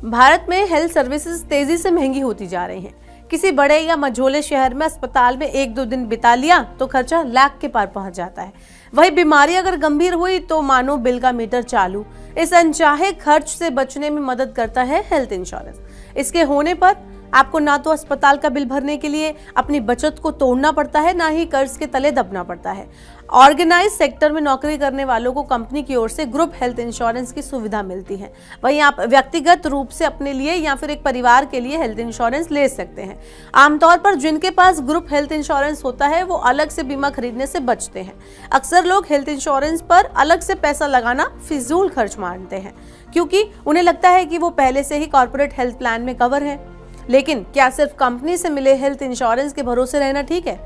भारत में health services तेजी से महंगी होती जा रही हैं। किसी बड़े या मझोले शहर में अस्पताल में 1-2 दिन बिता लिया तो खर्चा लाख के पार पहुंच जाता है। वही बीमारी अगर गंभीर हुई तो मानो बिल का मीटर चालू। इस अनचाहे खर्च से बचने में मदद करता है हेल्थ इंश्योरेंस। इसके होने पर आपको ना तो अस्पताल का बिल भरने के लिए अपनी बचत को तोड़ना पड़ता है, ना ही कर्ज के तले दबना पड़ता है। ऑर्गेनाइज सेक्टर में नौकरी करने वालों को कंपनी की ओर से ग्रुप हेल्थ इंश्योरेंस की सुविधा मिलती है। वहीं आप व्यक्तिगत रूप से अपने लिए या फिर एक परिवार के लिए हेल्थ इंश्योरेंस ले सकते हैं। आमतौर पर जिनके पास ग्रुप हेल्थ इंश्योरेंस होता है वो अलग से बीमा खरीदने से बचते हैं। अक्सर लोग हेल्थ इंश्योरेंस पर अलग से पैसा लगाना फिजूल खर्च मानते हैं, क्योंकि उन्हें लगता है कि वो पहले से ही कॉर्पोरेट हेल्थ प्लान में कवर है। लेकिन क्या सिर्फ कंपनी से मिले हेल्थ इंश्योरेंस के भरोसे रहना ठीक है?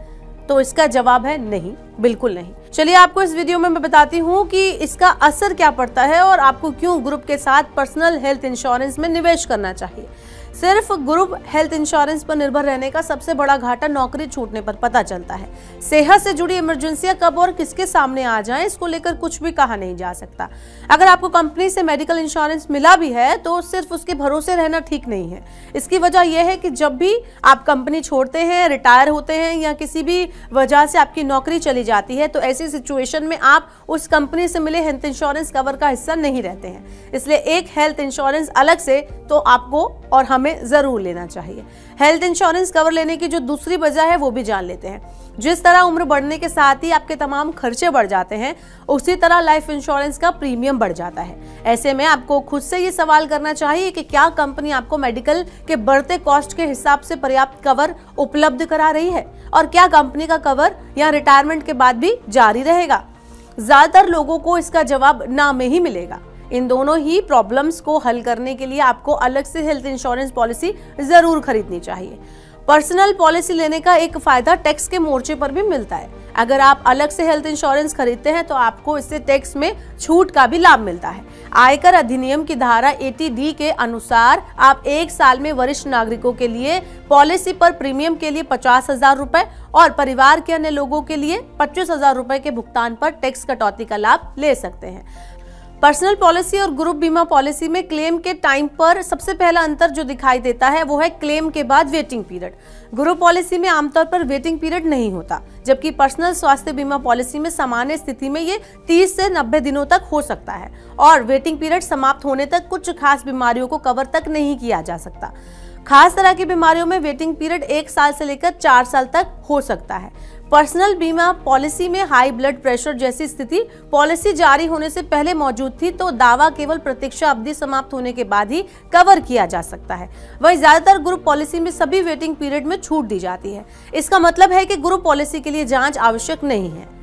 तो इसका जवाब है नहीं, बिल्कुल नहीं। चलिए आपको इस वीडियो में मैं बताती हूँ कि इसका असर क्या पड़ता है और आपको क्यों ग्रुप के साथ पर्सनल हेल्थ इंश्योरेंस में निवेश करना चाहिए। सिर्फ ग्रुप हेल्थ इंश्योरेंस पर निर्भर रहने का सबसे बड़ा घाटा नौकरी छूटने पर पता चलता है। सेहत से जुड़ी इमरजेंसियां कब और किसके सामने आ जाएं, इसको लेकर कुछ भी कहा नहीं जा सकता। अगर आपको कंपनी से मेडिकल इंश्योरेंस मिला भी है तो सिर्फ उसके भरोसे रहना ठीक नहीं है। इसकी वजह यह है कि जब भी आप कंपनी छोड़ते हैं, रिटायर होते हैं या किसी भी वजह से आपकी नौकरी चली जाती है तो ऐसी सिचुएशन में आप उस कंपनी से मिले हेल्थ इंश्योरेंस कवर का हिस्सा नहीं रहते हैं। इसलिए एक हेल्थ इंश्योरेंस अलग से तो आपको और हमें जरूर लेना चाहिए। हेल्थ इंश्योरेंस कवर लेने की जो दूसरी वजह है वो भी जान लेते हैं। जिस तरह उम्र बढ़ने के साथ ही आपके तमाम खर्चे बढ़ जाते हैं, उसी तरह लाइफ इंश्योरेंस का प्रीमियम बढ़ जाता है। ऐसे में आपको खुद से ये सवाल करना चाहिए कि क्या कंपनी आपको मेडिकल के बढ़ते कॉस्ट के हिसाब से पर्याप्त कवर उपलब्ध करा रही है, और क्या कंपनी का कवर या रिटायरमेंट के बाद भी जारी रहेगा। ज्यादातर लोगों को इसका जवाब ना में ही मिलेगा। इन दोनों ही प्रॉब्लम्स को हल करने के लिए आपको अलग से हेल्थ इंश्योरेंस पॉलिसी जरूर खरीदनी चाहिए। पर्सनल पॉलिसी लेने का एक फायदा टैक्स के मोर्चे पर भी मिलता है। अगर आप अलग से हेल्थ इंश्योरेंस खरीदते हैं तो आपको इससे टैक्स में छूट का भी लाभ मिलता है। आयकर अधिनियम की धारा 80D के अनुसार आप 1 साल में वरिष्ठ नागरिकों के लिए पॉलिसी पर प्रीमियम के लिए 50,000 रुपए और परिवार के अन्य लोगों के लिए 25,000 रुपए के भुगतान पर टैक्स कटौती का लाभ ले सकते हैं। पर्सनल पॉलिसी और ग्रुप बीमा पॉलिसी में क्लेम के टाइम पर सबसे पहला अंतर जो दिखाई देता है वो है क्लेम के बाद वेटिंग पीरियड। ग्रुप पॉलिसी में आमतौर पर वेटिंग पीरियड नहीं होता, जबकि पर्सनल स्वास्थ्य बीमा पॉलिसी में सामान्य स्थिति में ये 30 से 90 दिनों तक हो सकता है और वेटिंग पीरियड समाप्त होने तक कुछ खास बीमारियों को कवर तक नहीं किया जा सकता। खास तरह की बीमारियों में वेटिंग पीरियड 1 साल से लेकर 4 साल तक हो सकता है। पर्सनल बीमा पॉलिसी में हाई ब्लड प्रेशर जैसी स्थिति पॉलिसी जारी होने से पहले मौजूद थी तो दावा केवल प्रतीक्षा अवधि समाप्त होने के बाद ही कवर किया जा सकता है। वहीं ज्यादातर ग्रुप पॉलिसी में सभी वेटिंग पीरियड में छूट दी जाती है। इसका मतलब है कि ग्रुप पॉलिसी के लिए जांच आवश्यक नहीं है।